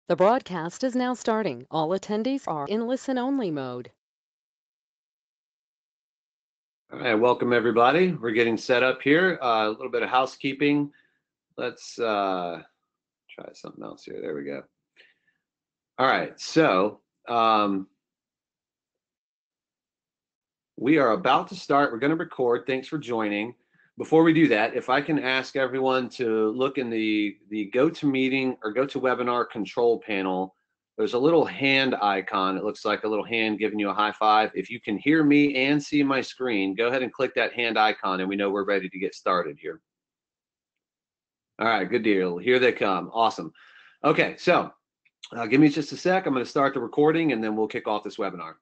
The broadcast is now starting. All attendees are in listen-only mode. All right, welcome everybody. We're getting set up here. A little bit of housekeeping. Let's try something else here. There we go. All right, so we are about to start. We're going to record. Thanks for joining. Before we do that, if I can ask everyone to look in the GoToMeeting or GoToWebinar control panel, there's a little hand icon. It looks like a little hand giving you a high five. If you can hear me and see my screen, go ahead and click that hand icon and we know we're ready to get started here. All right, good deal. Here they come. Awesome. Okay, so give me just a sec. I'm going to start the recording and then we'll kick off this webinar.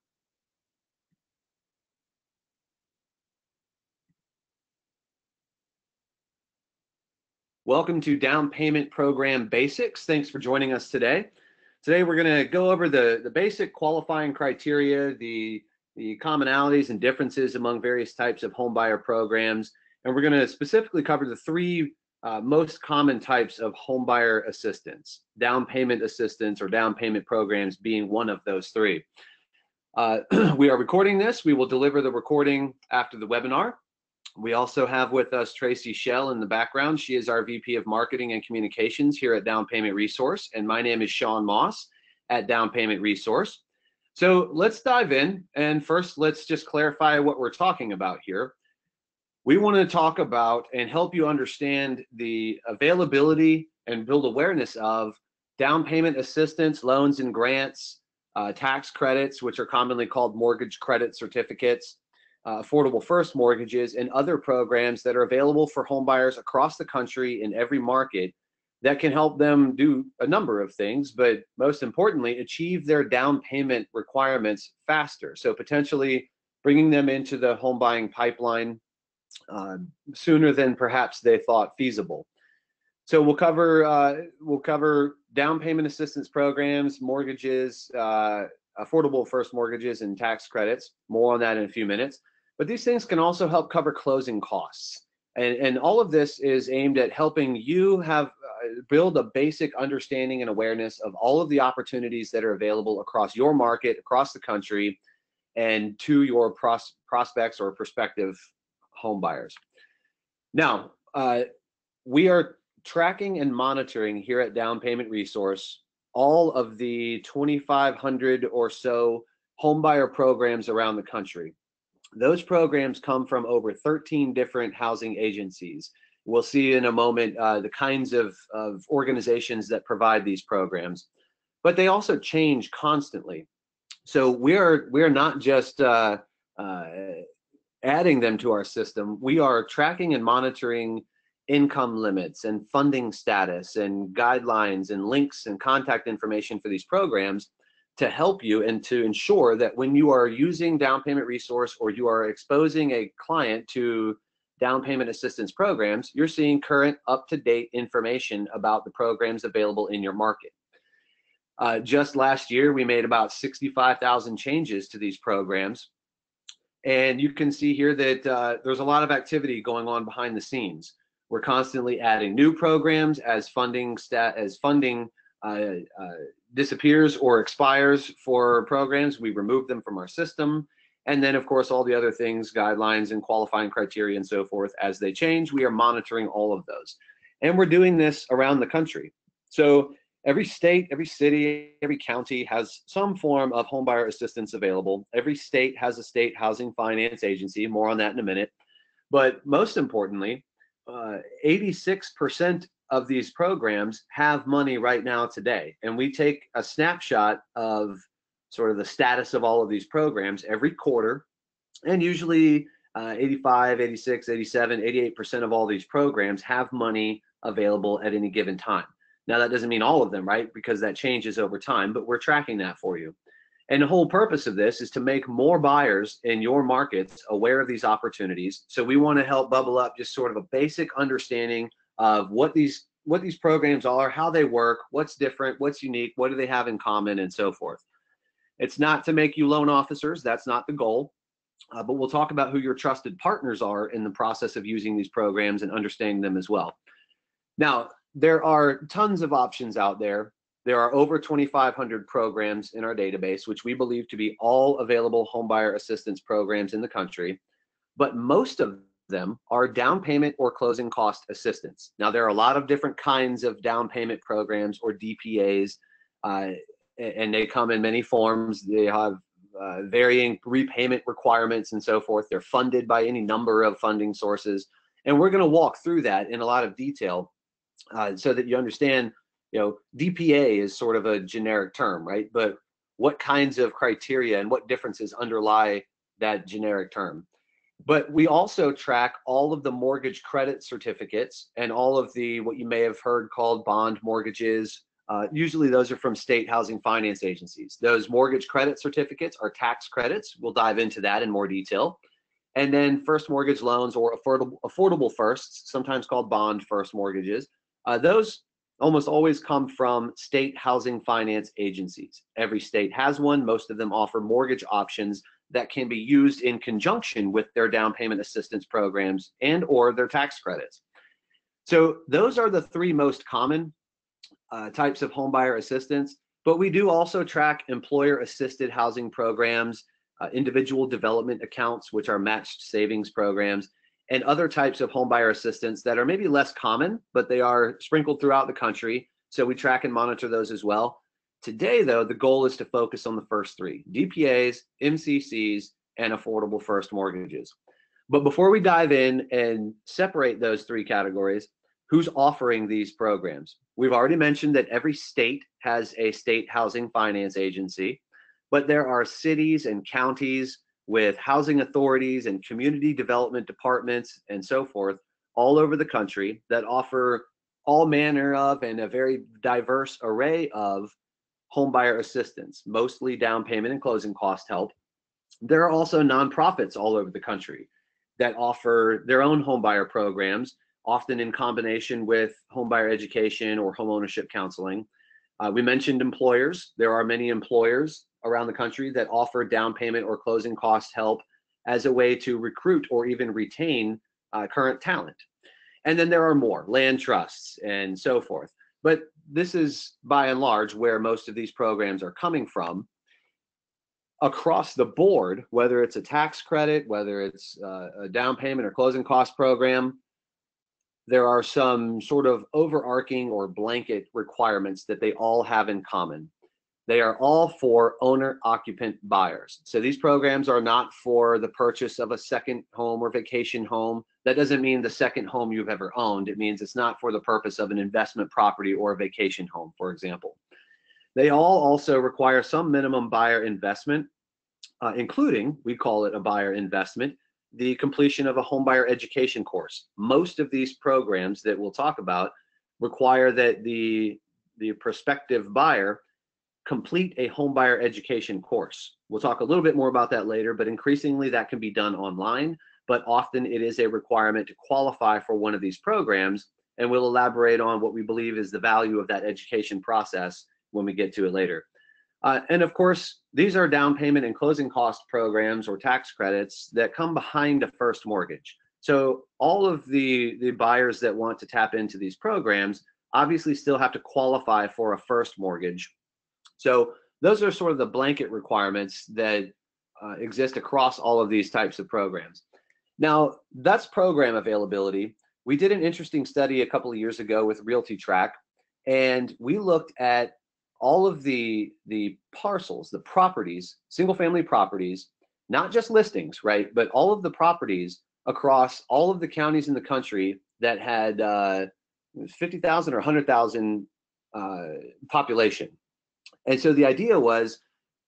Welcome to Down Payment Program Basics. Thanks for joining us today. Today we're going to go over the basic qualifying criteria, the commonalities and differences among various types of homebuyer programs, and we're going to specifically cover the three most common types of homebuyer assistance, down payment assistance or down payment programs being one of those three. We are recording this. We will deliver the recording after the webinar. We also have with us Tracy Shell in the background. She is our VP of Marketing and Communications here at Down Payment Resource, and my name is Sean Moss at Down Payment Resource. So let's dive in, and first let's just clarify what we're talking about here. We want to talk about and help you understand the availability and build awareness of down payment assistance, loans and grants, tax credits, which are commonly called mortgage credit certificates, affordable first mortgages, and other programs that are available for home buyers across the country in every market that can help them do a number of things, but most importantly, achieve their down payment requirements faster. So potentially bringing them into the home buying pipeline sooner than perhaps they thought feasible. So we'll cover down payment assistance programs, mortgages, affordable first mortgages, and tax credits. More on that in a few minutes. But these things can also help cover closing costs. And all of this is aimed at helping you have build a basic understanding and awareness of all of the opportunities that are available across your market, across the country, and to your prospects or prospective home buyers. Now, we are tracking and monitoring here at Down Payment Resource all of the 2,500 or so homebuyer programs around the country. Those programs come from over 13 different housing agencies. We'll see in a moment the kinds of organizations that provide these programs, but they also change constantly. So we're not just adding them to our system. We are tracking and monitoring income limits and funding status and guidelines and links and contact information for these programs to help you and to ensure that when you are using Down Payment Resource or you are exposing a client to down payment assistance programs, you're seeing current up-to-date information about the programs available in your market. Just last year, we made about 65,000 changes to these programs. And you can see here that there's a lot of activity going on behind the scenes. We're constantly adding new programs as funding disappears or expires for programs. We remove them from our system. And then, of course, all the other things, guidelines and qualifying criteria and so forth, as they change, we are monitoring all of those. And we're doing this around the country. So every state, every city, every county has some form of homebuyer assistance available. Every state has a state housing finance agency. More on that in a minute. But most importantly, 86% of these programs have money right now today. And we take a snapshot of sort of the status of all of these programs every quarter. And usually 85, 86, 87, 88% of all these programs have money available at any given time. Now, that doesn't mean all of them, right? Because that changes over time, but we're tracking that for you. And the whole purpose of this is to make more buyers in your markets aware of these opportunities. So we want to help bubble up just sort of a basic understanding of what these programs are, how they work, what's different, what's unique, what do they have in common, and so forth. It's not to make you loan officers. That's not the goal. But we'll talk about who your trusted partners are in the process of using these programs and understanding them as well. Now, there are tons of options out there There are over 2,500 programs in our database, which we believe to be all available homebuyer assistance programs in the country, but most of them are down payment or closing cost assistance. Now, there are a lot of different kinds of down payment programs or DPAs, and they come in many forms. They have varying repayment requirements and so forth. They're funded by any number of funding sources. And we're going to walk through that in a lot of detail so that you understand, DPA is sort of a generic term, right? But what kinds of criteria and what differences underlie that generic term? But we also track all of the mortgage credit certificates and all of the, what you may have heard called bond mortgages. Usually those are from state housing finance agencies. Those mortgage credit certificates are tax credits. We'll dive into that in more detail. And then first mortgage loans, or affordable firsts, sometimes called bond first mortgages. Those almost always come from state housing finance agencies. Every state has one. Most of them offer mortgage options that can be used in conjunction with their down payment assistance programs and or their tax credits. So those are the three most common types of homebuyer assistance, but we do also track employer assisted housing programs, individual development accounts, which are matched savings programs, and other types of homebuyer assistance that are maybe less common, but they are sprinkled throughout the country. So we track and monitor those as well. Today, though, the goal is to focus on the first three: DPAs, MCCs, and affordable first mortgages. But before we dive in and separate those three categories, who's offering these programs? We've already mentioned that every state has a state housing finance agency, but there are cities and counties with housing authorities and community development departments and so forth all over the country that offer all manner of and a very diverse array of homebuyer assistance, mostly down payment and closing cost help. There are also nonprofits all over the country that offer their own homebuyer programs, often in combination with homebuyer education or homeownership counseling. We mentioned employers. There are many employers around the country that offer down payment or closing cost help as a way to recruit or even retain current talent. And then there are more, land trusts and so forth. But this is by and large where most of these programs are coming from. Across the board, whether it's a tax credit, whether it's a down payment or closing cost program, there are some sort of overarching or blanket requirements that they all have in common. They are all for owner-occupant buyers. So these programs are not for the purchase of a second home or vacation home. That doesn't mean the second home you've ever owned. It means it's not for the purpose of an investment property or a vacation home, for example. They all also require some minimum buyer investment, including, we call it a buyer investment, the completion of a homebuyer education course. Most of these programs that we'll talk about require that the prospective buyer complete a homebuyer education course. We'll talk a little bit more about that later, but increasingly that can be done online, but often it is a requirement to qualify for one of these programs, and we'll elaborate on what we believe is the value of that education process when we get to it later. And of course, these are down payment and closing cost programs or tax credits that come behind a first mortgage. So all of the buyers that want to tap into these programs obviously still have to qualify for a first mortgage. So those are sort of the blanket requirements that exist across all of these types of programs. Now, that's program availability. We did an interesting study a couple of years ago with RealtyTrack, and we looked at all of the parcels, the properties, single family properties, not just listings, right? But all of the properties across all of the counties in the country that had 50,000 or 100,000 population. And so the idea was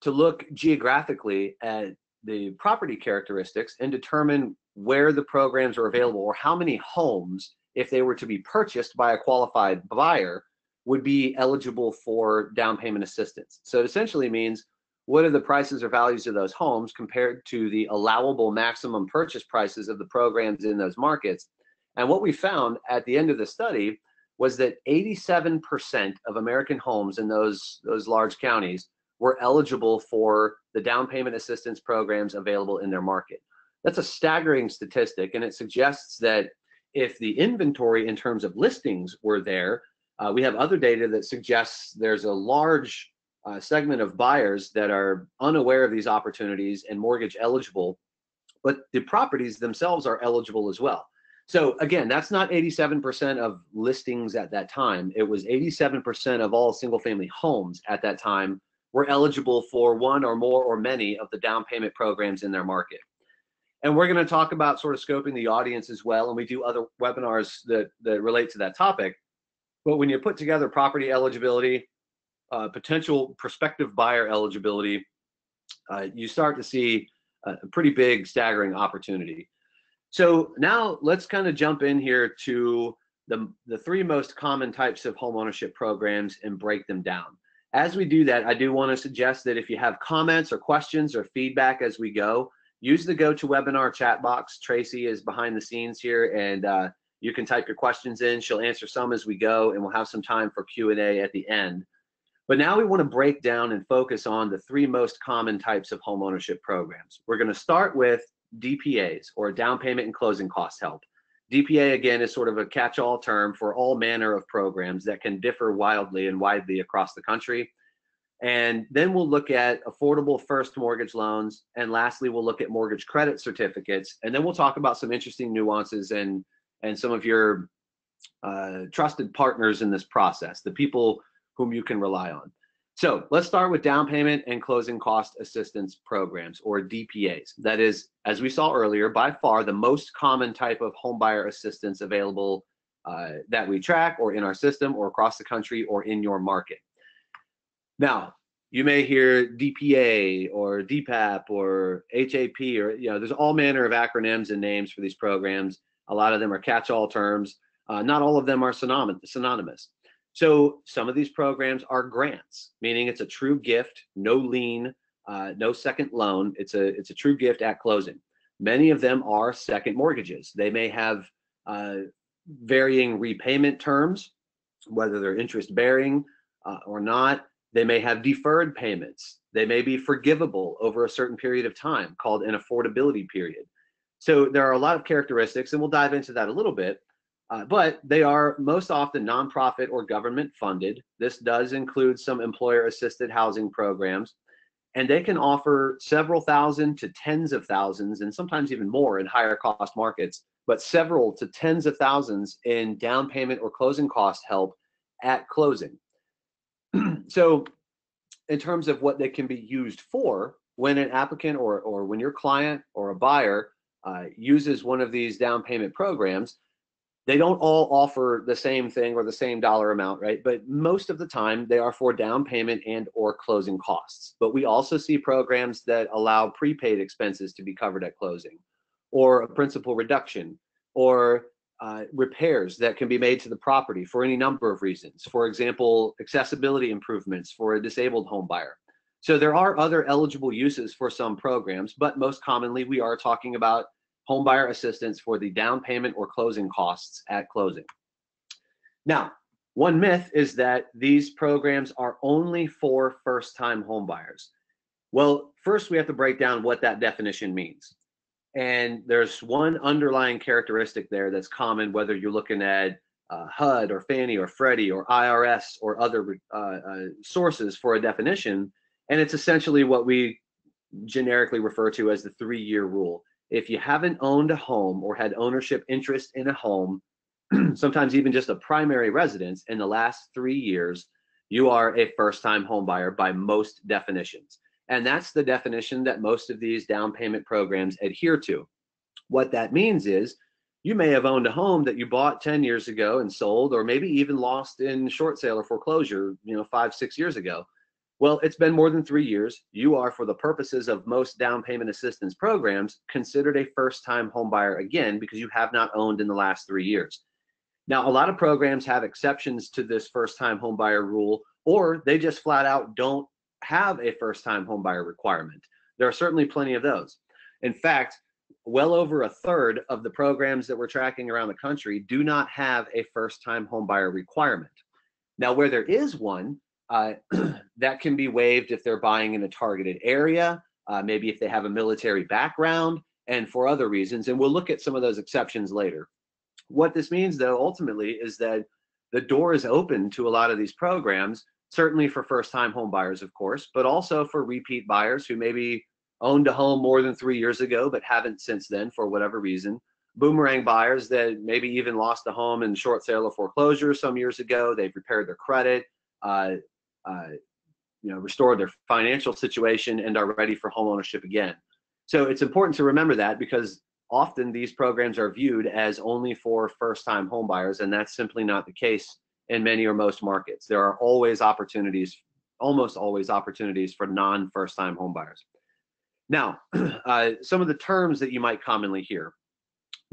to look geographically at the property characteristics and determine where the programs are available, or how many homes, if they were to be purchased by a qualified buyer, would be eligible for down payment assistance. So it essentially means, what are the prices or values of those homes compared to the allowable maximum purchase prices of the programs in those markets? And what we found at the end of the study was that 87% of American homes in those large counties were eligible for the down payment assistance programs available in their market. That's a staggering statistic, and it suggests that if the inventory in terms of listings were there, We have other data that suggests there's a large segment of buyers that are unaware of these opportunities and mortgage eligible, but the properties themselves are eligible as well. So again, that's not 87% of listings at that time. It was 87% of all single family homes at that time were eligible for one or more or many of the down payment programs in their market. And we're going to talk about sort of scoping the audience as well. And we do other webinars that relate to that topic. But when you put together property eligibility, potential prospective buyer eligibility, you start to see a pretty big staggering opportunity. So now let's kind of jump in here to the three most common types of homeownership programs and break them down. As we do that, I do want to suggest that if you have comments or questions or feedback as we go, use the GoToWebinar chat box. Tracy is behind the scenes here, and you can type your questions in. She'll answer some as we go, and we'll have some time for Q&A at the end. But now we want to break down and focus on the three most common types of homeownership programs. We're going to start with DPAs, or down payment and closing cost help. DPA, again, is sort of a catch-all term for all manner of programs that can differ wildly and widely across the country. And then we'll look at affordable first mortgage loans. And lastly, we'll look at mortgage credit certificates. And then we'll talk about some interesting nuances and some of your trusted partners in this process, the people whom you can rely on. So let's start with down payment and closing cost assistance programs, or DPAs. That is, as we saw earlier, by far the most common type of homebuyer assistance available that we track or in our system or across the country or in your market. Now, you may hear DPA or DPAP or HAP, or there's all manner of acronyms and names for these programs. A lot of them are catch-all terms. Not all of them are synonymous. So some of these programs are grants, meaning it's a true gift, no lien, no second loan. It's a true gift at closing. Many of them are second mortgages. They may have varying repayment terms, whether they're interest bearing or not. They may have deferred payments. They may be forgivable over a certain period of time, called an affordability period. So there are a lot of characteristics, and we'll dive into that a little bit. But they are most often nonprofit or government funded. This does include some employer assisted housing programs, and they can offer several thousand to tens of thousands, and sometimes even more in higher cost markets, but several to tens of thousands in down payment or closing cost help at closing. So in terms of what they can be used for, when an applicant or when your client or a buyer uses one of these down payment programs, they don't all offer the same thing or the same dollar amount, right? But most of the time they are for down payment and or closing costs. But we also see programs that allow prepaid expenses to be covered at closing, or a principal reduction, or repairs that can be made to the property for any number of reasons. For example, accessibility improvements for a disabled home buyer. So there are other eligible uses for some programs, but most commonly we are talking about homebuyer assistance for the down payment or closing costs at closing. Now, one myth is that these programs are only for first-time homebuyers. Well, first we have to break down what that definition means. And there's one underlying characteristic there that's common, whether you're looking at HUD or Fannie or Freddie or IRS or other sources for a definition. And it's essentially what we generically refer to as the 3-year rule. If you haven't owned a home or had ownership interest in a home, sometimes even just a primary residence in the last 3 years, you are a first-time homebuyer by most definitions. And that's the definition that most of these down payment programs adhere to. What that means is you may have owned a home that you bought 10 years ago and sold, or maybe even lost in short sale or foreclosure, 5-6 years ago. Well, it's been more than 3 years. You are, for the purposes of most down payment assistance programs, considered a first-time homebuyer again because you have not owned in the last 3 years. Now, a lot of programs have exceptions to this first-time homebuyer rule, or they just flat out don't have a first-time homebuyer requirement. There are certainly plenty of those. In fact, well over a third of the programs that we're tracking around the country do not have a first-time homebuyer requirement. Now, where there is one, that can be waived if they're buying in a targeted area, maybe if they have a military background, and for other reasons. And we'll look at some of those exceptions later. What this means, though, ultimately, is that the door is open to a lot of these programs, certainly for first-time home buyers, of course, but also for repeat buyers who maybe owned a home more than 3 years ago, but haven't since then for whatever reason. Boomerang buyers that maybe even lost a home in short sale or foreclosure some years ago. They've repaired their credit, uh, uh, restored their financial situation, and are ready for home ownership again. So it's important to remember that, because often these programs are viewed as only for first-time home buyers, and that's simply not the case in many or most markets. There are always opportunities, almost always opportunities for non-first-time home buyers. Now, some of the terms that you might commonly hear: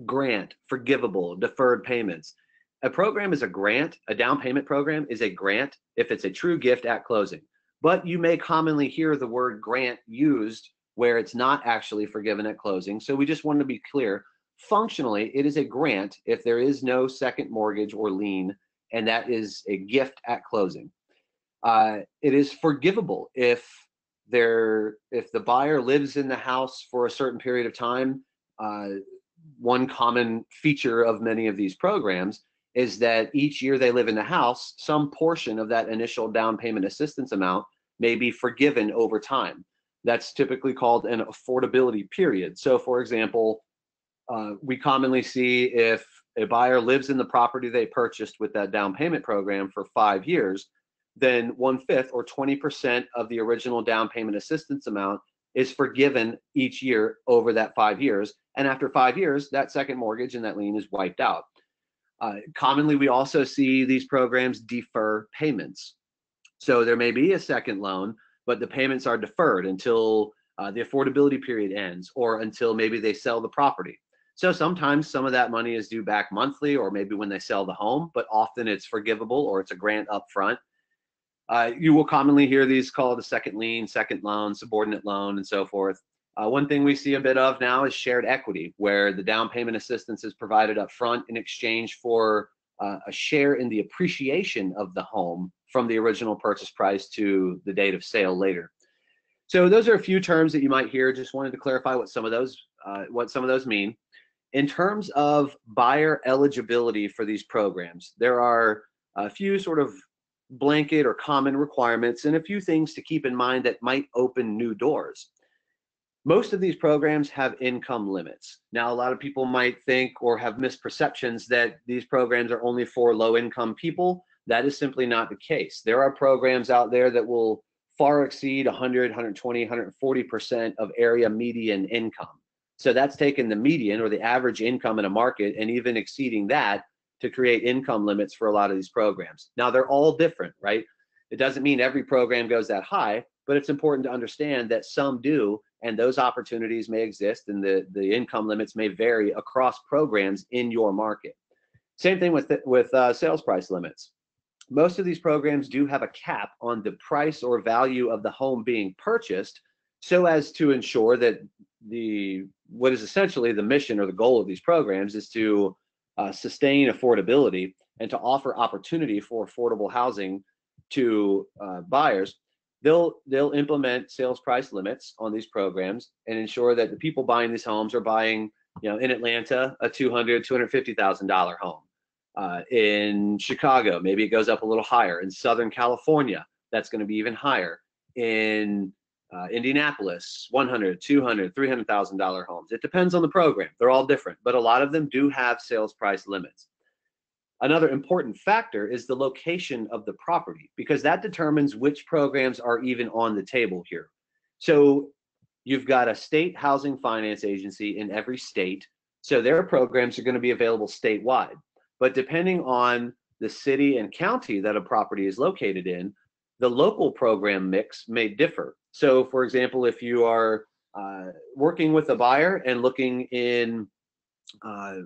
grant, forgivable, deferred payments. A program is a grant. A down payment program is a grant if it's a true gift at closing. But you may commonly hear the word grant used where it's not actually forgiven at closing. So we just want to be clear. Functionally, it is a grant if there is no second mortgage or lien, and that is a gift at closing. It is forgivable if the buyer lives in the house for a certain period of time. One common feature of many of these programs is that each year they live in the house, some portion of that initial down payment assistance amount may be forgiven over time. That's typically called an affordability period. So, for example, we commonly see if a buyer lives in the property they purchased with that down payment program for 5 years, then 1/5 or 20% of the original down payment assistance amount is forgiven each year over that 5 years. And after 5 years, that second mortgage and that lien is wiped out. Commonly, we also see these programs defer payments. So there may be a second loan, but the payments are deferred until the affordability period ends, or until maybe they sell the property. So sometimes some of that money is due back monthly, or maybe when they sell the home, but often it's forgivable or it's a grant up front. You will commonly hear these called a second lien, second loan, subordinate loan, and so forth. One thing we see a bit of now is shared equity, where the down payment assistance is provided up front in exchange for a share in the appreciation of the home from the original purchase price to the date of sale later. So those are a few terms that you might hear. Just wanted to clarify what some of those mean. In terms of buyer eligibility for these programs, there are a few sort of blanket or common requirements and a few things to keep in mind that might open new doors. Most of these programs have income limits. Now, a lot of people might think or have misperceptions that these programs are only for low-income people. That is simply not the case. There are programs out there that will far exceed 100, 120, 140% of area median income. So that's taking the median or the average income in a market and even exceeding that to create income limits for a lot of these programs. Now, they're all different, right? It doesn't mean every program goes that high, but it's important to understand that some do, and those opportunities may exist, and the income limits may vary across programs in your market. Same thing with sales price limits. Most of these programs do have a cap on the price or value of the home being purchased, so as to ensure that what is essentially the mission or the goal of these programs is to sustain affordability and to offer opportunity for affordable housing to buyers. They'll implement sales price limits on these programs and ensure that the people buying these homes are buying, in Atlanta, a $250,000 home. In Chicago, maybe it goes up a little higher. In Southern California, that's going to be even higher. In Indianapolis, $100,000, $200,000, $300,000 homes. It depends on the program. They're all different, but a lot of them do have sales price limits. Another important factor is the location of the property, because that determines which programs are even on the table here. So you've got a state housing finance agency in every state, so their programs are going to be available statewide. But depending on the city and county that a property is located in, the local program mix may differ. So, for example, if you are working with a buyer and looking in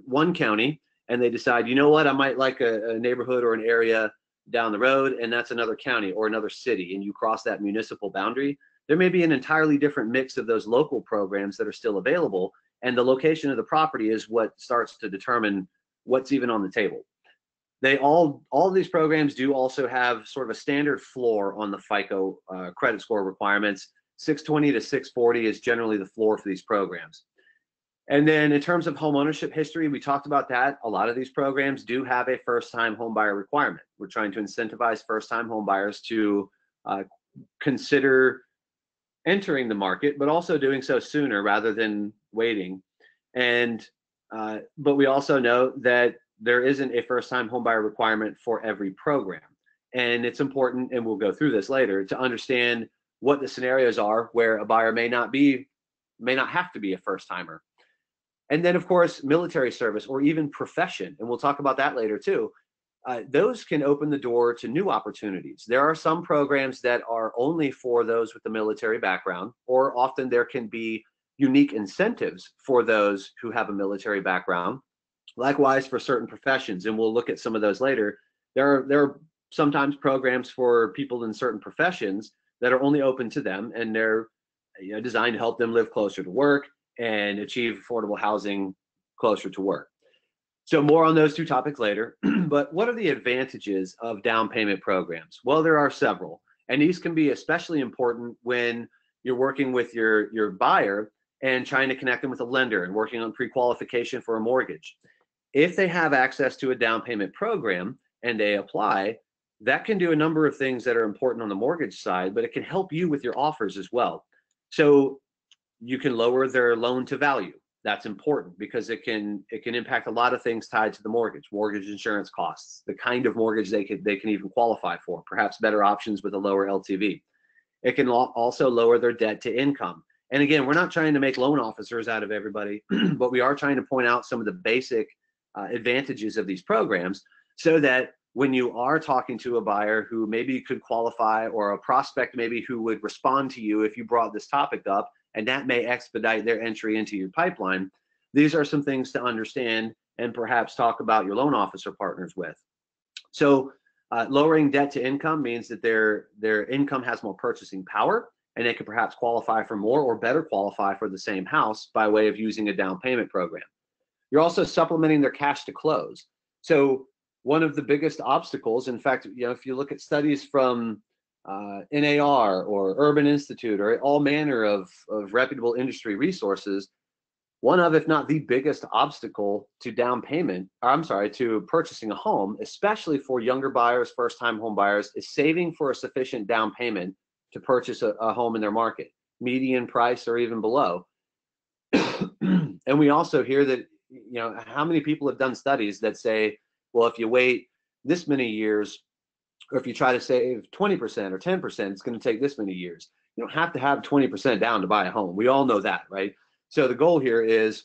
one county, and they decide, you know what, I might like a neighborhood or an area down the road, and that's another county or another city, and you cross that municipal boundary, there may be an entirely different mix of those local programs that are still available, and the location of the property is what starts to determine what's even on the table. All of these programs do also have sort of a standard floor on the FICO credit score requirements. 620 to 640 is generally the floor for these programs. And then in terms of home ownership history, we talked about that. A lot of these programs do have a first-time home buyer requirement. We're trying to incentivize first-time home buyers to consider entering the market, but also doing so sooner rather than waiting. And but we also know that there isn't a first-time home buyer requirement for every program. And it's important, and we'll go through this later, to understand what the scenarios are where a buyer may not have to be a first-timer. And then, of course, military service or even profession, and we'll talk about that later too. Those can open the door to new opportunities. There are some programs that are only for those with the military background, or often there can be unique incentives for those who have a military background. Likewise, for certain professions, and we'll look at some of those later. There are sometimes programs for people in certain professions that are only open to them, and they're designed to help them live closer to work and achieve affordable housing closer to work. So more on those two topics later. But what are the advantages of down payment programs? Well, there are several, and these can be especially important when you're working with your buyer and trying to connect them with a lender and working on pre-qualification for a mortgage. If they have access to a down payment program and they apply, that can do a number of things that are important on the mortgage side, but it can help you with your offers as well. So you can lower their loan to value. That's important because it can impact a lot of things tied to the mortgage insurance costs, the kind of mortgage they can even qualify for, perhaps better options with a lower LTV. It can also lower their debt to income. And again, we're not trying to make loan officers out of everybody, but we are trying to point out some of the basic advantages of these programs so that when you are talking to a buyer who maybe could qualify, or a prospect maybe who would respond to you if you brought this topic up, and that may expedite their entry into your pipeline, these are some things to understand and perhaps talk about your loan officer partners with. So lowering debt to income means that their income has more purchasing power, and they could perhaps qualify for more or better qualify for the same house by way of using a down payment program. You're also supplementing their cash to close. So one of the biggest obstacles, in fact, if you look at studies from NAR or Urban Institute or all manner of reputable industry resources, one of, if not the biggest obstacle to to purchasing a home, especially for younger buyers, first-time home buyers, is saving for a sufficient down payment to purchase a home in their market, median price or even below. And we also hear that, how many people have done studies that say, well, if you wait this many years, or if you try to save 20% or 10%, it's going to take this many years. You don't have to have 20% down to buy a home. We all know that, right? So the goal here is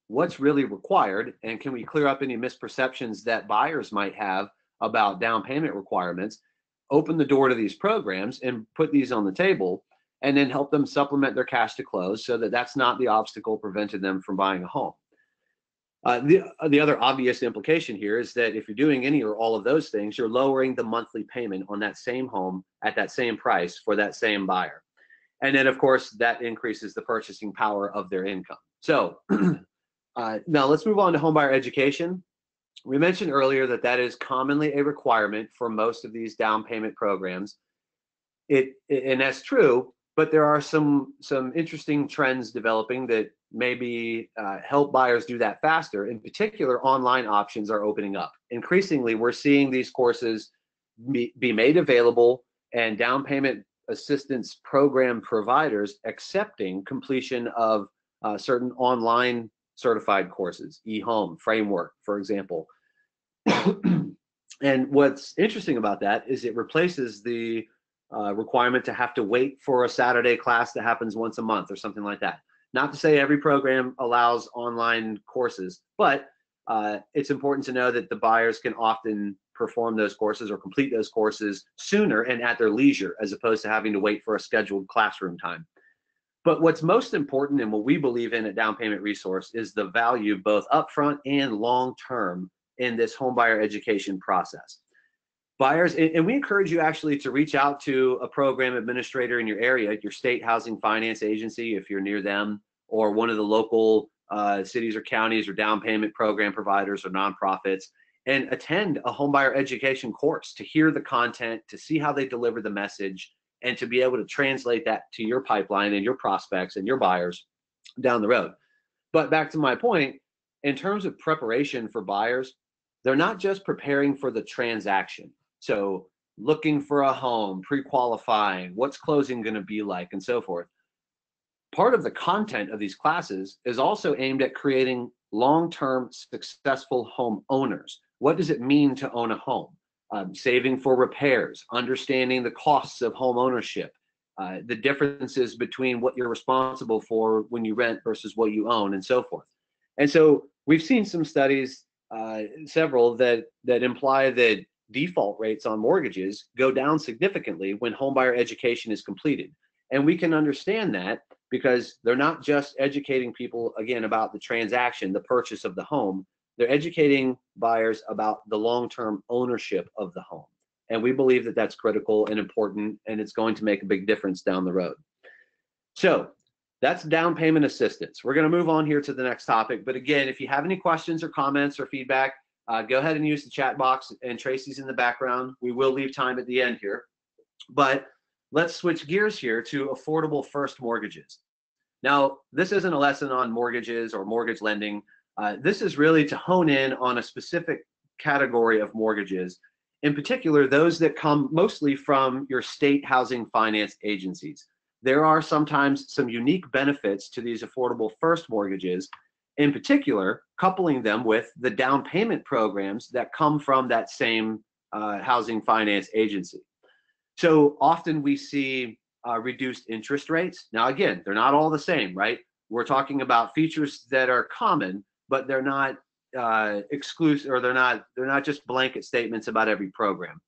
what's really required, and can we clear up any misperceptions that buyers might have about down payment requirements, open the door to these programs and put these on the table, and then help them supplement their cash to close so that that's not the obstacle preventing them from buying a home. The other obvious implication here is that if you're doing any or all of those things, you're lowering the monthly payment on that same home at that same price for that same buyer. And then, of course, that increases the purchasing power of their income. So now let's move on to homebuyer education. We mentioned earlier that is commonly a requirement for most of these down payment programs. And that's true, but there are some interesting trends developing that maybe help buyers do that faster. In particular, online options are opening up. Increasingly, we're seeing these courses be made available, and down payment assistance program providers accepting completion of certain online certified courses, eHome, Framework, for example. And what's interesting about that is it replaces the requirement to have to wait for a Saturday class that happens once a month or something like that. Not to say every program allows online courses, but it's important to know that the buyers can often perform those courses or complete those courses sooner and at their leisure, as opposed to having to wait for a scheduled classroom time. But what's most important, and what we believe in at Down Payment Resource, is the value both upfront and long-term in this homebuyer education process. Buyers, and we encourage you actually to reach out to a program administrator in your area, your state housing finance agency, if you're near them, or one of the local cities or counties or down payment program providers or nonprofits, and attend a homebuyer education course to hear the content, to see how they deliver the message, and to be able to translate that to your pipeline and your prospects and your buyers down the road. But back to my point, in terms of preparation for buyers, they're not just preparing for the transaction. So looking for a home, pre-qualifying, what's closing going to be like, and so forth. Part of the content of these classes is also aimed at creating long-term successful home owners. What does it mean to own a home? Saving for repairs, understanding the costs of home ownership, the differences between what you're responsible for when you rent versus what you own, and so forth. And so we've seen some studies, several that imply that default rates on mortgages go down significantly when homebuyer education is completed. And we can understand that because they're not just educating people, again, about the transaction, the purchase of the home. They're educating buyers about the long-term ownership of the home. And we believe that that's critical and important, and it's going to make a big difference down the road. So that's down payment assistance. We're going to move on here to the next topic. But again, if you have any questions or comments or feedback, go ahead and use the chat box, and Tracy's in the background. We will leave time at the end here. But let's switch gears here to affordable first mortgages. Now, this isn't a lesson on mortgages or mortgage lending. This is really to hone in on a specific category of mortgages, in particular, those that come mostly from your state housing finance agencies. There are sometimes some unique benefits to these affordable first mortgages, in particular, coupling them with the down payment programs that come from that same housing finance agency. So often we see reduced interest rates. Now, again, they're not all the same, right? We're talking about features that are common, but they're not exclusive, or they're not just blanket statements about every program.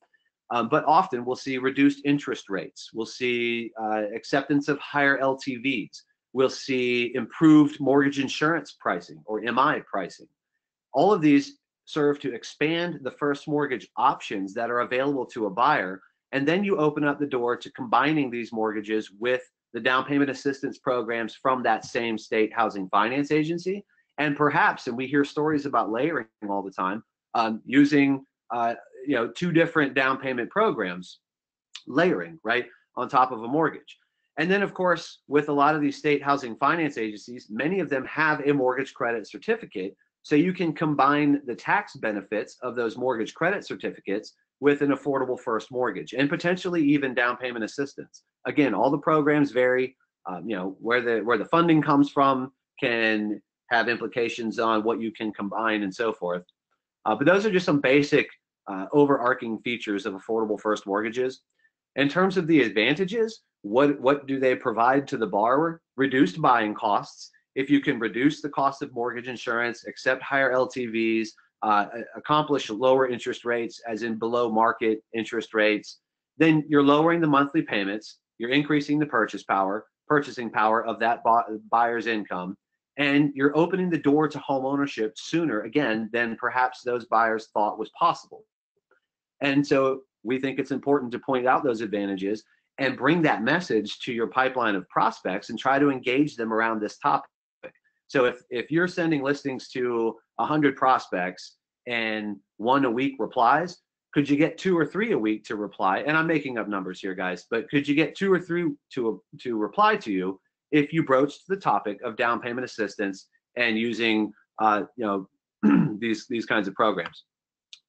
But often we'll see reduced interest rates. We'll see acceptance of higher LTVs. We'll see improved mortgage insurance pricing, or MI pricing. All of these serve to expand the first mortgage options that are available to a buyer. And then you open up the door to combining these mortgages with the down payment assistance programs from that same state housing finance agency. And perhaps, and we hear stories about layering all the time, using two different down payment programs, layering, right, on top of a mortgage. And then, of course, with a lot of these state housing finance agencies, many of them have a mortgage credit certificate. So you can combine the tax benefits of those mortgage credit certificates with an affordable first mortgage, and potentially even down payment assistance. Again, all the programs vary. Where the funding comes from can have implications on what you can combine and so forth. But those are just some basic overarching features of affordable first mortgages. In terms of the advantages, what do they provide to the borrower? Reduced buying costs. If you can reduce the cost of mortgage insurance, accept higher LTVs, accomplish lower interest rates, as in below market interest rates, then you're lowering the monthly payments, you're increasing the purchasing power of that buyer's income, and you're opening the door to home ownership sooner, again, than perhaps those buyers thought was possible. And so we think it's important to point out those advantages and bring that message to your pipeline of prospects and try to engage them around this topic. So if you're sending listings to 100 prospects and 1 a week replies, could you get 2 or 3 a week to reply? And I'm making up numbers here, guys, but could you get 2 or 3 to reply to you if you broached the topic of down payment assistance and using these kinds of programs?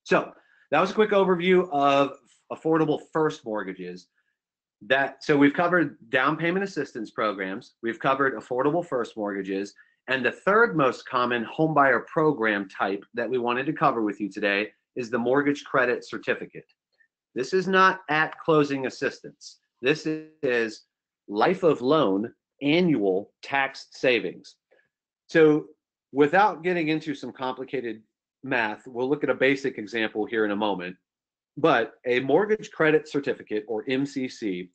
So that was a quick overview of affordable first mortgages. So we've covered down payment assistance programs, we've covered affordable first mortgages, and the third most common homebuyer program type that we wanted to cover with you today is the mortgage credit certificate. This is not at closing assistance. This is life of loan annual tax savings. So without getting into some complicated math, we'll look at a basic example here in a moment. But a mortgage credit certificate, or MCC,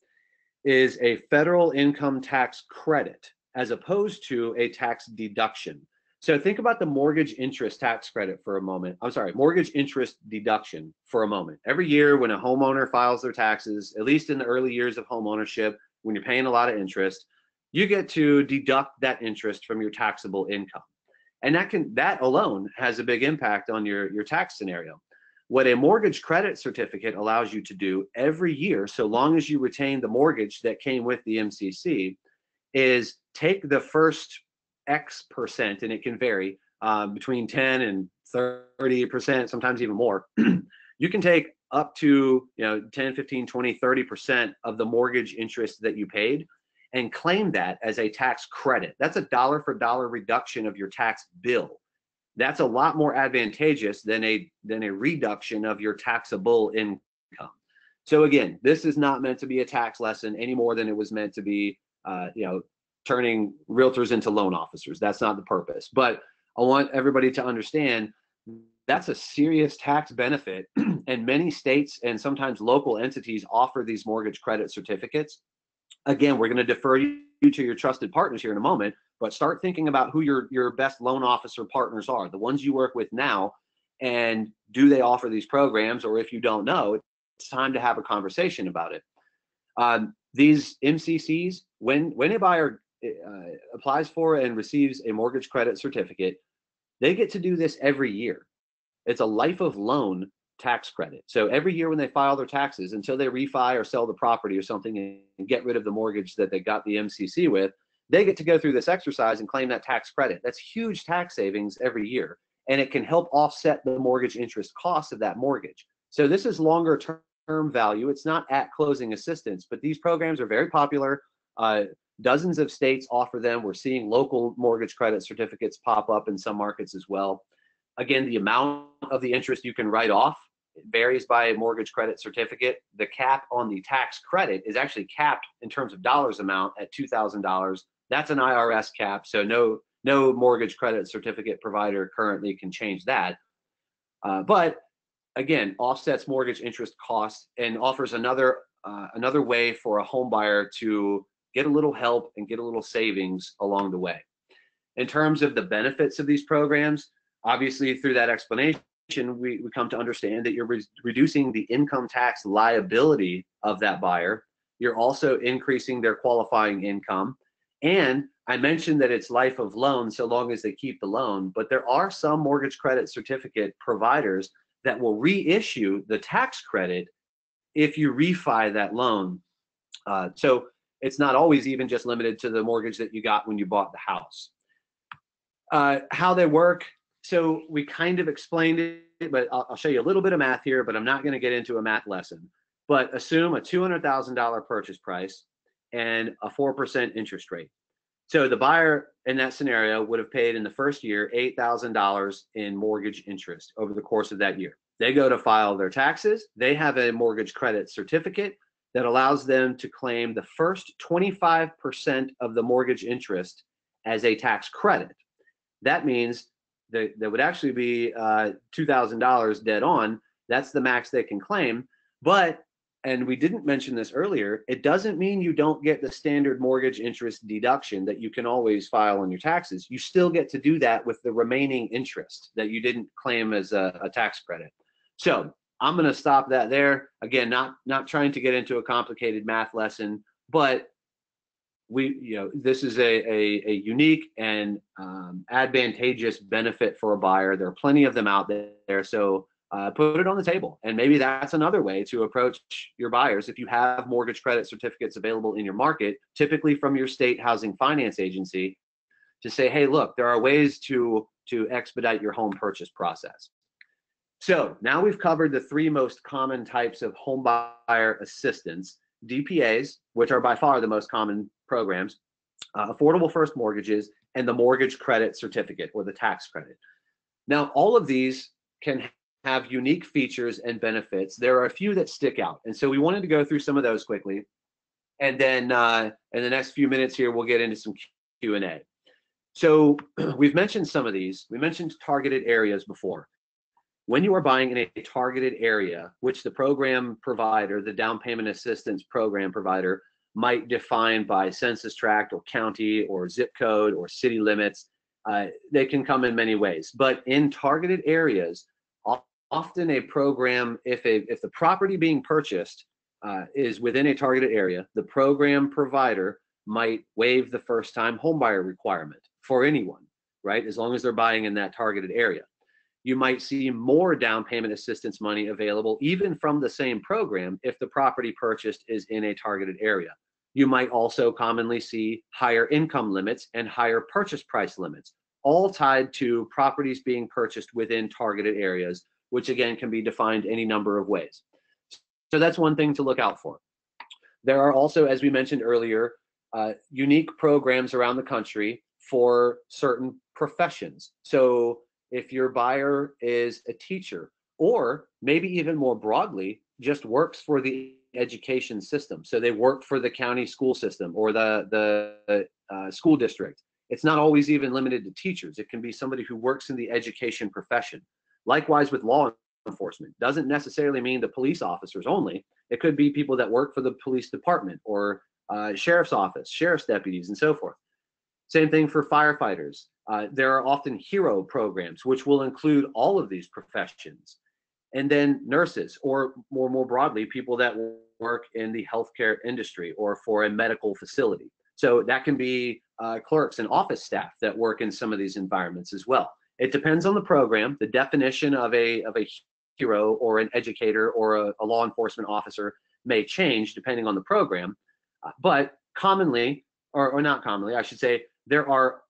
is a federal income tax credit as opposed to a tax deduction. So think about the mortgage interest tax credit for a moment. Mortgage interest deduction for a moment. Every year when a homeowner files their taxes, at least in the early years of home ownership, when you're paying a lot of interest, you get to deduct that interest from your taxable income. And that alone has a big impact on your tax scenario. What a mortgage credit certificate allows you to do every year, so long as you retain the mortgage that came with the MCC, is take the first X percent, and it can vary between 10 and 30%, sometimes even more. You can take up to 10, 15, 20, 30% of the mortgage interest that you paid and claim that as a tax credit. That's a dollar for dollar reduction of your tax bill. That's a lot more advantageous than a reduction of your taxable income. So again, this is not meant to be a tax lesson any more than it was meant to be, turning realtors into loan officers. That's not the purpose. But I want everybody to understand that's a serious tax benefit, and many states and sometimes local entities offer these mortgage credit certificates. Again, we're going to defer you to your trusted partners here in a moment, but start thinking about who your best loan officer partners are, the ones you work with now, and do they offer these programs? Or if you don't know, it's time to have a conversation about it. These MCCs, when a buyer applies for and receives a mortgage credit certificate, they get to do this every year. It's a life of loan tax credit. So every year when they file their taxes, until they refi or sell the property or something and get rid of the mortgage that they got the MCC with, they get to go through this exercise and claim that tax credit. That's huge tax savings every year, and it can help offset the mortgage interest costs of that mortgage. So this is longer term value. It's not at closing assistance, but these programs are very popular. Dozens of states offer them. We're seeing local mortgage credit certificates pop up in some markets as well. Again, the amount of the interest you can write off varies by a mortgage credit certificate. The cap on the tax credit is actually capped in terms of dollars amount at $2,000. That's an IRS cap, so no mortgage credit certificate provider currently can change that. But again, offsets mortgage interest costs and offers another way for a home buyer to get a little help and get a little savings along the way. In terms of the benefits of these programs, obviously through that explanation, we come to understand that you're reducing the income tax liability of that buyer. You're also increasing their qualifying income. And I mentioned that it's life of loan so long as they keep the loan, but there are some mortgage credit certificate providers that will reissue the tax credit if you refi that loan. So it's not always even just limited to the mortgage that you got when you bought the house. How they work, so we kind of explained it, but I'll show you a little bit of math here, but I'm not going to get into a math lesson. But assume a $200,000 purchase price and a 4% interest rate. So the buyer in that scenario would have paid in the first year $8,000 in mortgage interest over the course of that year. They go to file their taxes. They have a mortgage credit certificate that allows them to claim the first 25% of the mortgage interest as a tax credit. That means that would actually be $2,000 dead on. That's the max they can claim. But, and we didn't mention this earlier, it doesn't mean you don't get the standard mortgage interest deduction that you can always file on your taxes. You still get to do that with the remaining interest that you didn't claim as a tax credit. So I'm going to stop that there. Again, not trying to get into a complicated math lesson, but this is a unique and advantageous benefit for a buyer. There are plenty of them out there. So put it on the table. And maybe that's another way to approach your buyers. If you have mortgage credit certificates available in your market, typically from your state housing finance agency, to say, hey, look, there are ways to expedite your home purchase process. So now we've covered the three most common types of home buyer assistance: DPAs, which are by far the most common programs, affordable first mortgages, and the mortgage credit certificate or the tax credit. Now, all of these can have unique features and benefits. There are a few that stick out, and so we wanted to go through some of those quickly. And then in the next few minutes here, we'll get into some Q&A. So we've mentioned some of these. We mentioned targeted areas before. When you are buying in a targeted area, which the program provider, the down payment assistance program provider, might define by census tract or county or zip code or city limits, they can come in many ways. But in targeted areas, often a program, if the property being purchased is within a targeted area, the program provider might waive the first-time homebuyer requirement for anyone, right? As long as they're buying in that targeted area. You might see more down payment assistance money available even from the same program if the property purchased is in a targeted area. You might also commonly see higher income limits and higher purchase price limits, all tied to properties being purchased within targeted areas, which again can be defined any number of ways. So that's one thing to look out for. There are also, as we mentioned earlier, unique programs around the country for certain professions. So if your buyer is a teacher, or maybe even more broadly, just works for the education system. So they work for the county school system or the school district. It's not always even limited to teachers. It can be somebody who works in the education profession. Likewise with law enforcement. Doesn't necessarily mean the police officers only. It could be people that work for the police department or sheriff's office, sheriff's deputies, and so forth. Same thing for firefighters. There are often hero programs, which will include all of these professions. And then nurses, or more broadly, people that work in the healthcare industry or for a medical facility. So that can be clerks and office staff that work in some of these environments as well. It depends on the program. The definition of a hero or an educator or a law enforcement officer may change depending on the program. But commonly, or not commonly, I should say, there are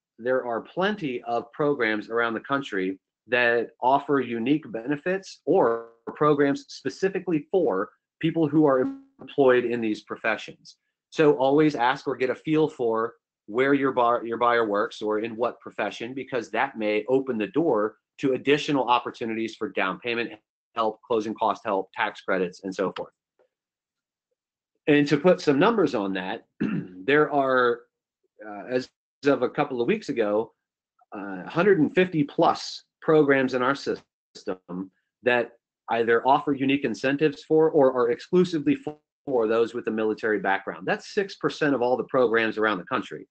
plenty of programs around the country that offer unique benefits or programs specifically for people who are employed in these professions. So always ask or get a feel for where your buyer works or in what profession, because that may open the door to additional opportunities for down payment help, closing cost help, tax credits, and so forth. And to put some numbers on that, there are, as of a couple of weeks ago, 150 plus programs in our system that either offer unique incentives for or are exclusively for those with a military background. That's 6% of all the programs around the country.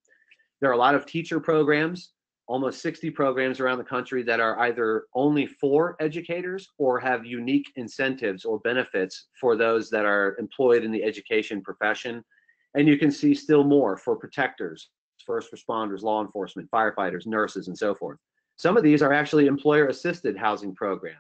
There are a lot of teacher programs, almost 60 programs around the country that are either only for educators or have unique incentives or benefits for those that are employed in the education profession. And you can see still more for protectors, first responders, law enforcement, firefighters, nurses, and so forth. Some of these are actually employer-assisted housing programs.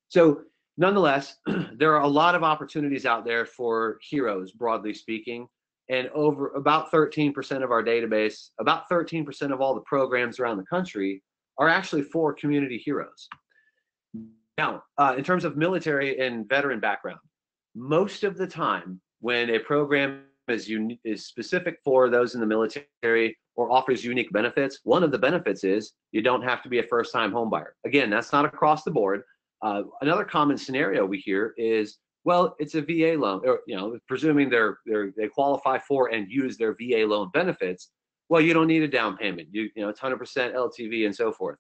So nonetheless, there are a lot of opportunities out there for heroes, broadly speaking, and over about 13% of our database, about 13% of all the programs around the country are actually for community heroes. Now, in terms of military and veteran background, most of the time when a program is specific for those in the military or offers unique benefits, one of the benefits is you don't have to be a first-time homebuyer. Again, that's not across the board. Another common scenario we hear is, well, it's a VA loan, or presuming they qualify for and use their VA loan benefits. Well, you don't need a down payment. It's 100% LTV and so forth.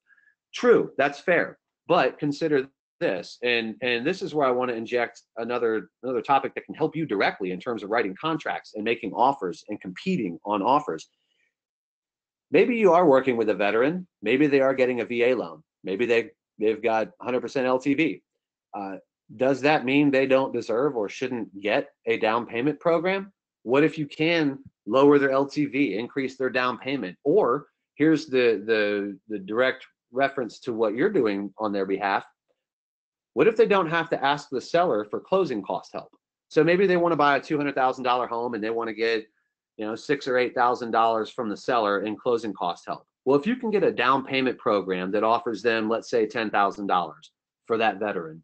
True, that's fair. But consider this, and this is where I want to inject another topic that can help you directly in terms of writing contracts and making offers and competing on offers. Maybe you are working with a veteran. Maybe they are getting a VA loan. Maybe they've got 100% LTV. Does that mean they don't deserve or shouldn't get a down payment program? What if you can lower their LTV, increase their down payment? Or here's the direct reference to what you're doing on their behalf. What if they don't have to ask the seller for closing cost help? So maybe they want to buy a $200,000 home and they want to get $6,000 or $8,000 from the seller in closing cost help. Well, if you can get a down payment program that offers them, let's say, $10,000 for that veteran,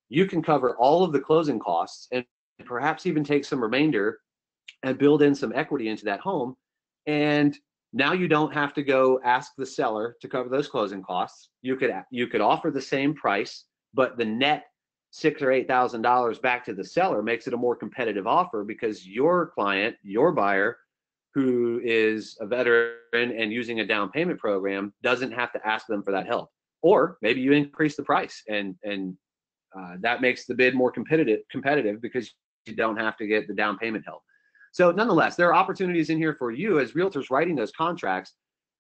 you can cover all of the closing costs and perhaps even take some remainder and build in some equity into that home. And now you don't have to go ask the seller to cover those closing costs. You could offer the same price, but the net $6,000 or $8,000 back to the seller makes it a more competitive offer because your client, your buyer, who is a veteran and using a down payment program, doesn't have to ask them for that help. Or maybe you increase the price and that makes the bid more competitive because you don't have to get the down payment help. So nonetheless, there are opportunities in here for you as realtors writing those contracts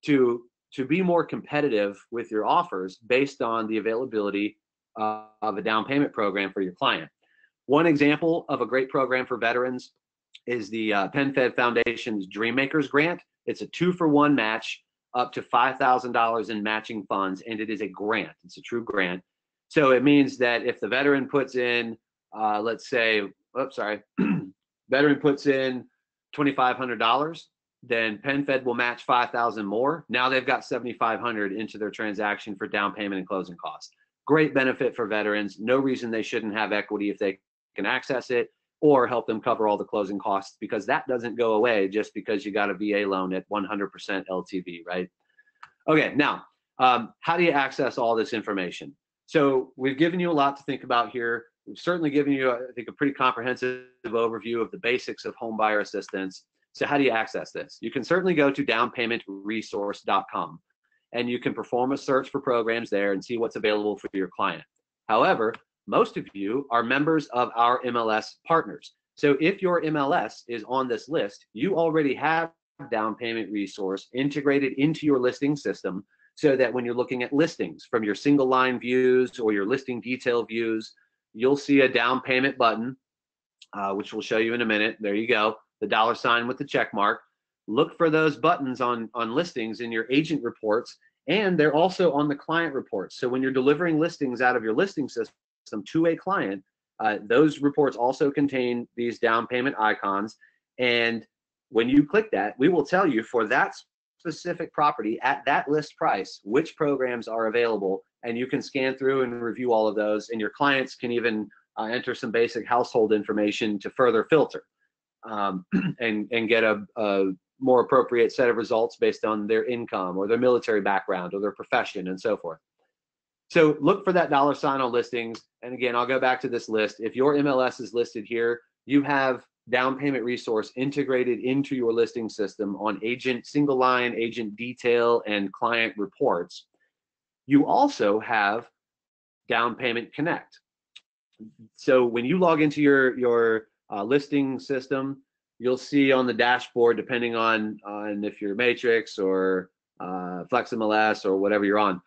to be more competitive with your offers based on the availability of a down payment program for your client. One example of a great program for veterans is the PenFed Foundation's Dreammakers Grant. It's a 2-for-1 match up to $5,000 in matching funds, and it is a grant. It's a true grant. So it means that if the veteran puts in, let's say, veteran puts in $2,500, then PenFed will match $5,000 more. Now they've got $7,500 into their transaction for down payment and closing costs. Great benefit for veterans. No reason they shouldn't have equity if they can access it, or help them cover all the closing costs, because that doesn't go away just because you got a VA loan at 100% LTV, right? Okay, now, how do you access all this information? So we've given you a lot to think about here. We've certainly given you, I think, a pretty comprehensive overview of the basics of home buyer assistance. So how do you access this? You can certainly go to downpaymentresource.com, and you can perform a search for programs there and see what's available for your client. However, most of you are members of our MLS partners. So if your MLS is on this list, you already have Down Payment Resource integrated into your listing system, so that when you're looking at listings from your single line views or your listing detail views, you'll see a down payment button, which we'll show you in a minute. There you go, the $ with the check mark. Look for those buttons on listings in your agent reports, and they're also on the client reports. So when you're delivering listings out of your listing system to a client, those reports also contain these down payment icons. And when you click that, we will tell you for that specific property at that list price which programs are available, and you can scan through and review all of those, and your clients can even enter some basic household information to further filter and get a more appropriate set of results based on their income or their military background or their profession and so forth. So look for that $ on listings. And again, I'll go back to this list. If your MLS is listed here, you have Down Payment Resource integrated into your listing system on agent single line, agent detail, and client reports. You also have Down Payment Connect. So when you log into your listing system, you'll see on the dashboard, depending on if you're Matrix or FlexMLS or whatever you're on,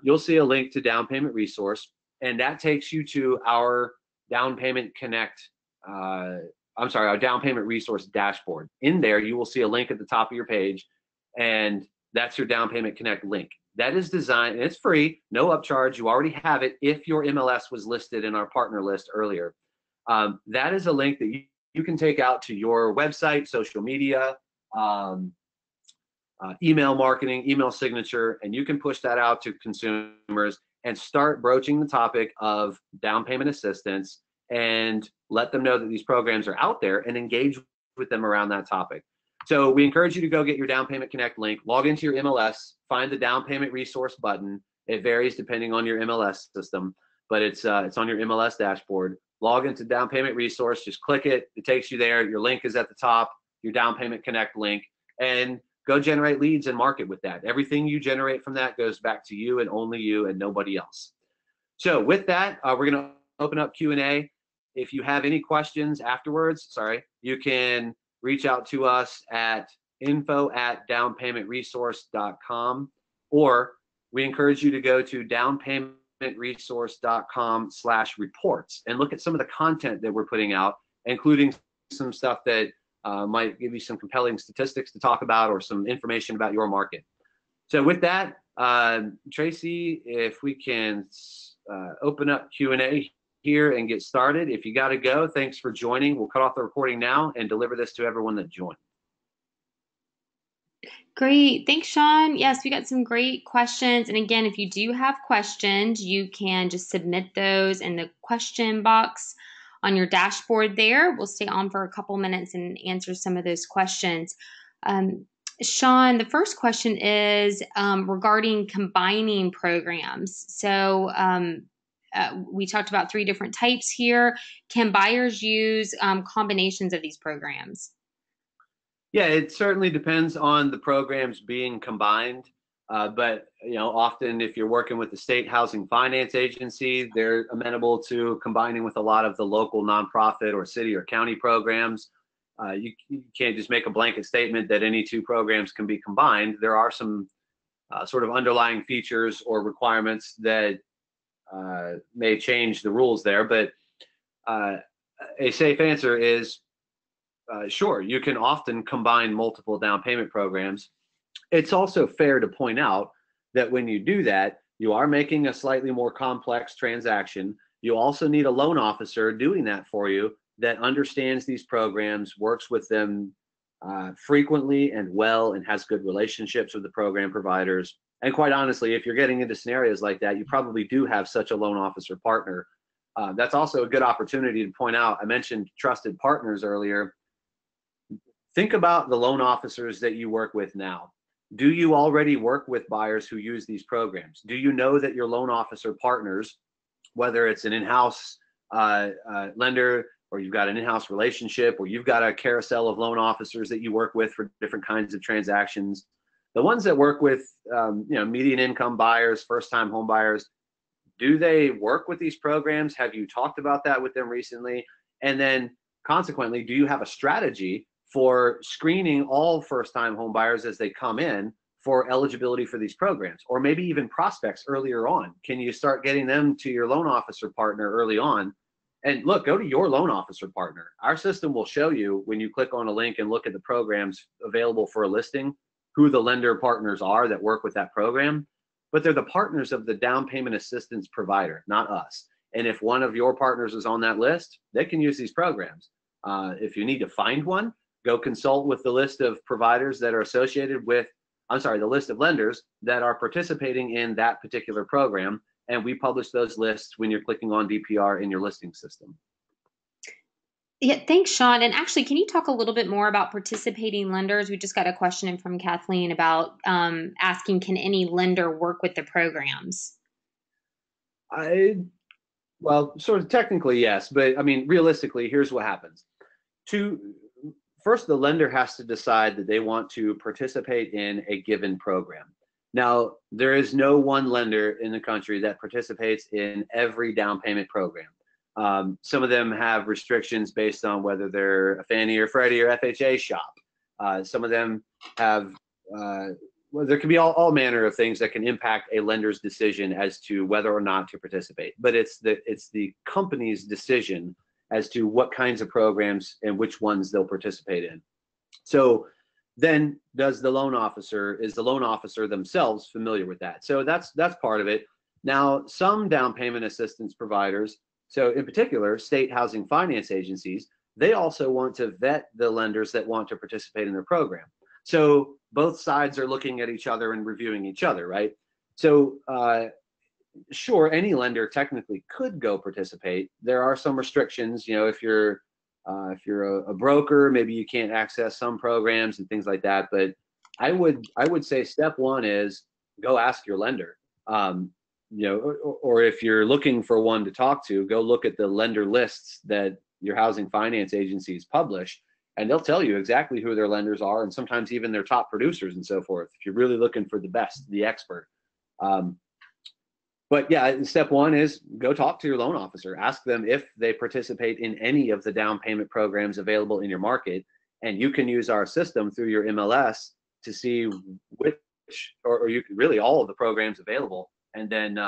you'll see a link to Down Payment Resource, and that takes you to our Down Payment Connect, our Down Payment Resource dashboard. In there, you will see a link at the top of your page, and that's your Down Payment Connect link. That is designed, and it's free, no upcharge. You already have it if your MLS was listed in our partner list earlier. That is a link that you can take out to your website, social media, email marketing, email signature, and you can push that out to consumers and start broaching the topic of down payment assistance and let them know that these programs are out there and engage with them around that topic. So we encourage you to go get your Down Payment Connect link, log into your MLS, find the Down Payment Resource button. It varies depending on your MLS system, but it's on your MLS dashboard. Log into Down Payment Resource, just click it. It takes you there. Your link is at the top, your Down Payment Connect link, and go generate leads and market with that. Everything you generate from that goes back to you and only you and nobody else. So with that, we're going to open up Q&A. If you have any questions afterwards, you can reach out to us at info@downpaymentresource.com, or we encourage you to go to downpaymentresource.com/reports and look at some of the content that we're putting out, including some stuff that might give you some compelling statistics to talk about or some information about your market. So with that, Tracy, if we can open up Q&A here and get started. If you got to go, thanks for joining. We'll cut off the recording now and deliver this to everyone that joined. Great. Thanks, Sean. Yes, we got some great questions. And again, if you do have questions, you can just submit those in the question box on your dashboard there. We'll stay on for a couple minutes and answer some of those questions. Sean, the first question is regarding combining programs. So we talked about 3 different types here. Can buyers use combinations of these programs? Yeah, it certainly depends on the programs being combined. But often if you're working with the State Housing Finance Agency, they're amenable to combining with a lot of the local nonprofit or city or county programs. You can't just make a blanket statement that any 2 programs can be combined. There are some sort of underlying features or requirements that may change the rules there, but a safe answer is sure, you can often combine multiple down payment programs. It's also fair to point out that when you do that, you are making a slightly more complex transaction. You also need a loan officer doing that for you that understands these programs, works with them frequently and well, and has good relationships with the program providers. And quite honestly, if you're getting into scenarios like that, you probably do have such a loan officer partner. That's also a good opportunity to point out. I mentioned trusted partners earlier. Think about the loan officers that you work with now. Do you already work with buyers who use these programs? Do you know that your loan officer partners, whether it's an in-house lender, or you've got an in-house relationship, or you've got a carousel of loan officers that you work with for different kinds of transactions, the ones that work with median income buyers, first-time home buyers, do they work with these programs? Have you talked about that with them recently? And then consequently, do you have a strategy for screening all first-time home buyers as they come in for eligibility for these programs, or maybe even prospects earlier on? Can you start getting them to your loan officer partner early on? And look, go to your loan officer partner. Our system will show you, when you click on a link and look at the programs available for a listing, who the lender partners are that work with that program. But they're the partners of the down payment assistance provider, not us. And if one of your partners is on that list, they can use these programs. If you need to find one, go consult with the list of providers that are associated with, the list of lenders that are participating in that particular program. And we publish those lists when you're clicking on DPR in your listing system. Yeah, thanks, Sean. And actually, can you talk a little bit more about participating lenders? We just got a question in from Kathleen about asking, can any lender work with the programs? Well, sort of technically, yes. But I mean, realistically, here's what happens. First, the lender has to decide that they want to participate in a given program. Now, there is no one lender in the country that participates in every down payment program. Some of them have restrictions based on whether they're a Fannie or Freddie or FHA shop. Some of them have, there can be all manner of things that can impact a lender's decision as to whether or not to participate. But it's the company's decision as to what kinds of programs and which ones they'll participate in. So then is the loan officer themselves familiar with that? So that's part of it. Now, some down payment assistance providers, so in particular, state housing finance agencies, they also want to vet the lenders that want to participate in their program. So both sides are looking at each other and reviewing each other, right? So sure, any lender technically could go participate. There are some restrictions. If you're a broker, maybe you can't access some programs and things like that. But I would say step one is go ask your lender. Or if you're looking for one to talk to, go look at the lender lists that your housing finance agencies publish, and they'll tell you exactly who their lenders are, and sometimes even their top producers and so forth, if you're really looking for the best, the expert. But yeah, step one is go talk to your loan officer. Ask them if they participate in any of the down payment programs available in your market. And you can use our system through your MLS to see which, or you can really all of the programs available, and then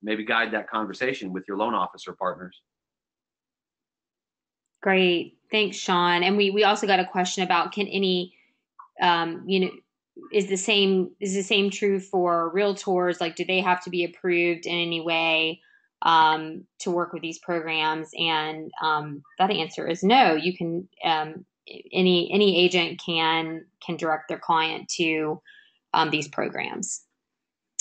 maybe guide that conversation with your loan officer partners. Great. Thanks, Sean. And we also got a question about, can any, is the same true for realtors? Like, do they have to be approved in any way to work with these programs? And that answer is no. You can, any agent can direct their client to these programs.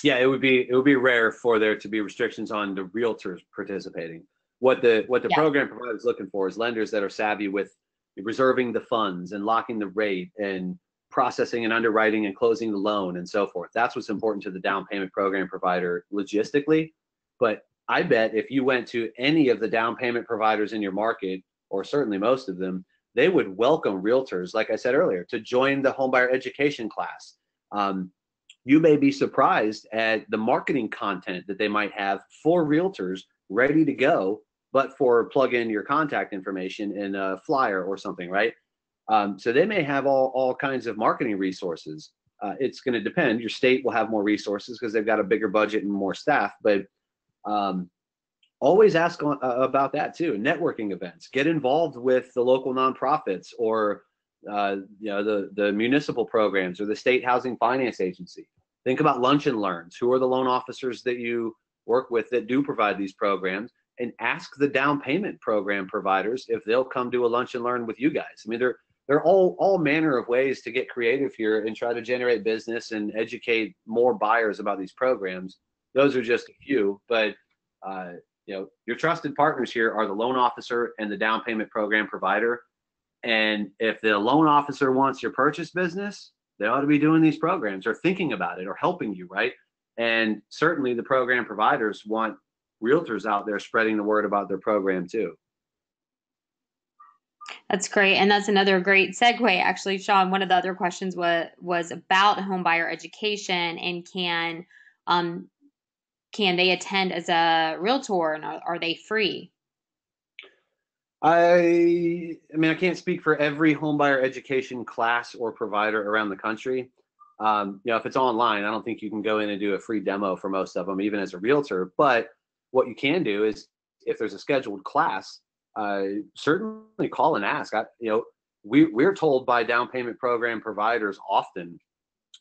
Yeah, it would be rare for there to be restrictions on the realtors participating. What the program provider is looking for is lenders that are savvy with reserving the funds and locking the rate and processing and underwriting and closing the loan and so forth. That's what's important to the down payment program provider logistically. But I bet if you went to any of the down payment providers in your market, or certainly most of them, they would welcome realtors, like I said earlier, to join the homebuyer education class. You may be surprised at the marketing content that they might have for realtors ready to go, but for plug in your contact information in a flyer or something, right? So they may have all kinds of marketing resources. It's going to depend. Your state will have more resources because they've got a bigger budget and more staff, but always ask about that too. Networking events, get involved with the local nonprofits or the municipal programs or the state housing finance agency. Think about lunch and learns. Who are the loan officers that you work with that do provide these programs? and ask the down payment program providers if they'll come do a lunch and learn with you guys. I mean, there are all manner of ways to get creative here and try to generate business and educate more buyers about these programs. Those are just a few, but your trusted partners here are the loan officer and the down payment program provider. And if the loan officer wants your purchase business, they ought to be doing these programs or thinking about it or helping you, right? And certainly the program providers want realtors out there spreading the word about their program too. That's great. And that's another great segue. Actually, Sean, one of the other questions was about home buyer education, and can they attend as a realtor, and are they free? I mean, I can't speak for every home buyer education class or provider around the country. If it's online, I don't think you can go in and do a free demo for most of them, even as a realtor. But what you can do is, if there's a scheduled class, certainly call and ask. We're told by down payment program providers often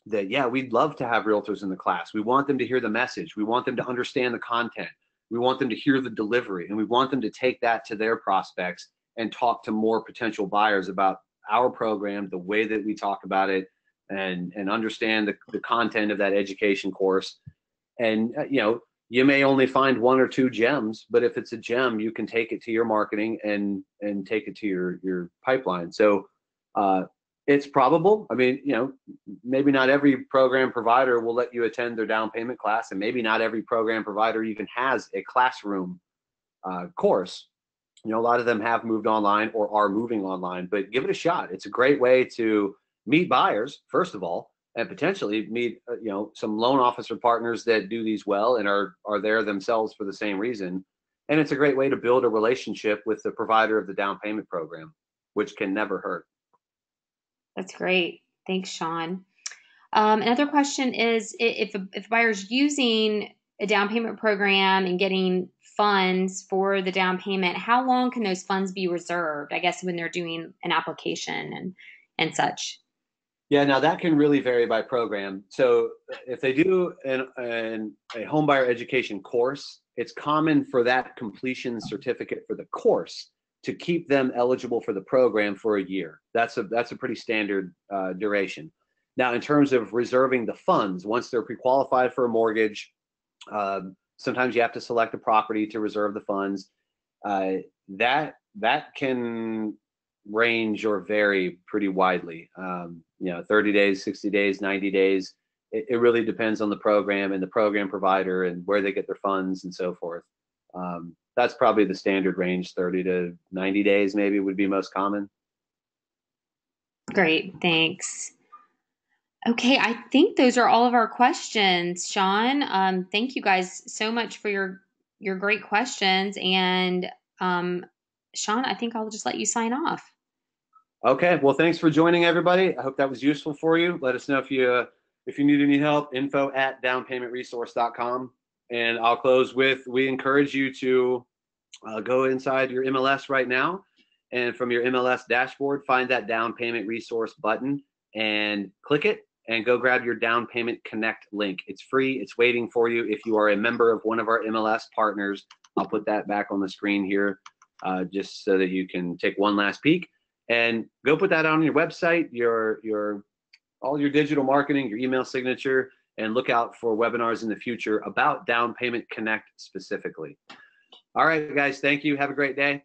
that, yeah, we'd love to have realtors in the class. We want them to hear the message. We want them to understand the content. We want them to hear the delivery, and we want them to take that to their prospects and talk to more potential buyers about our program, the way that we talk about it, and understand the content of that education course. And you may only find one or two gems, but if it's a gem, you can take it to your marketing and take it to your pipeline. So it's probable. I mean, maybe not every program provider will let you attend their down payment class, and maybe not every program provider even has a classroom course. A lot of them have moved online or are moving online, but give it a shot. It's a great way to meet buyers, first of all, and potentially meet some loan officer partners that do these well and are there themselves for the same reason. And it's a great way to build a relationship with the provider of the down payment program, which can never hurt. That's great. Thanks, Sean. Another question is, if a buyer's using a down payment program and getting funds for the down payment, how long can those funds be reserved? I guess when they're doing an application and such. Yeah, now that can really vary by program. So if they do a home buyer education course, it's common for that completion certificate for the course to keep them eligible for the program for a year. That's a pretty standard duration. Now, in terms of reserving the funds, once they're pre-qualified for a mortgage, sometimes you have to select a property to reserve the funds. That can range or vary pretty widely. 30 days, 60 days, 90 days. It really depends on the program and the program provider and where they get their funds and so forth. That's probably the standard range. 30 to 90 days maybe would be most common. Great, thanks. Okay, I think those are all of our questions, Sean. Thank you guys so much for your great questions. And Sean, I think I'll just let you sign off. Okay, well, thanks for joining, everybody. I hope that was useful for you. Let us know if you need any help. info@downpaymentresource.com. And I'll close with, we encourage you to go inside your MLS right now, and from your MLS dashboard, find that down payment resource button and click it and go grab your Down Payment Connect link. It's free. It's waiting for you. If you are a member of one of our MLS partners, I'll put that back on the screen here just so that you can take one last peek, and go put that on your website, all your digital marketing, your email signature, and look out for webinars in the future about Down Payment Connect specifically. All right, guys, thank you. Have a great day.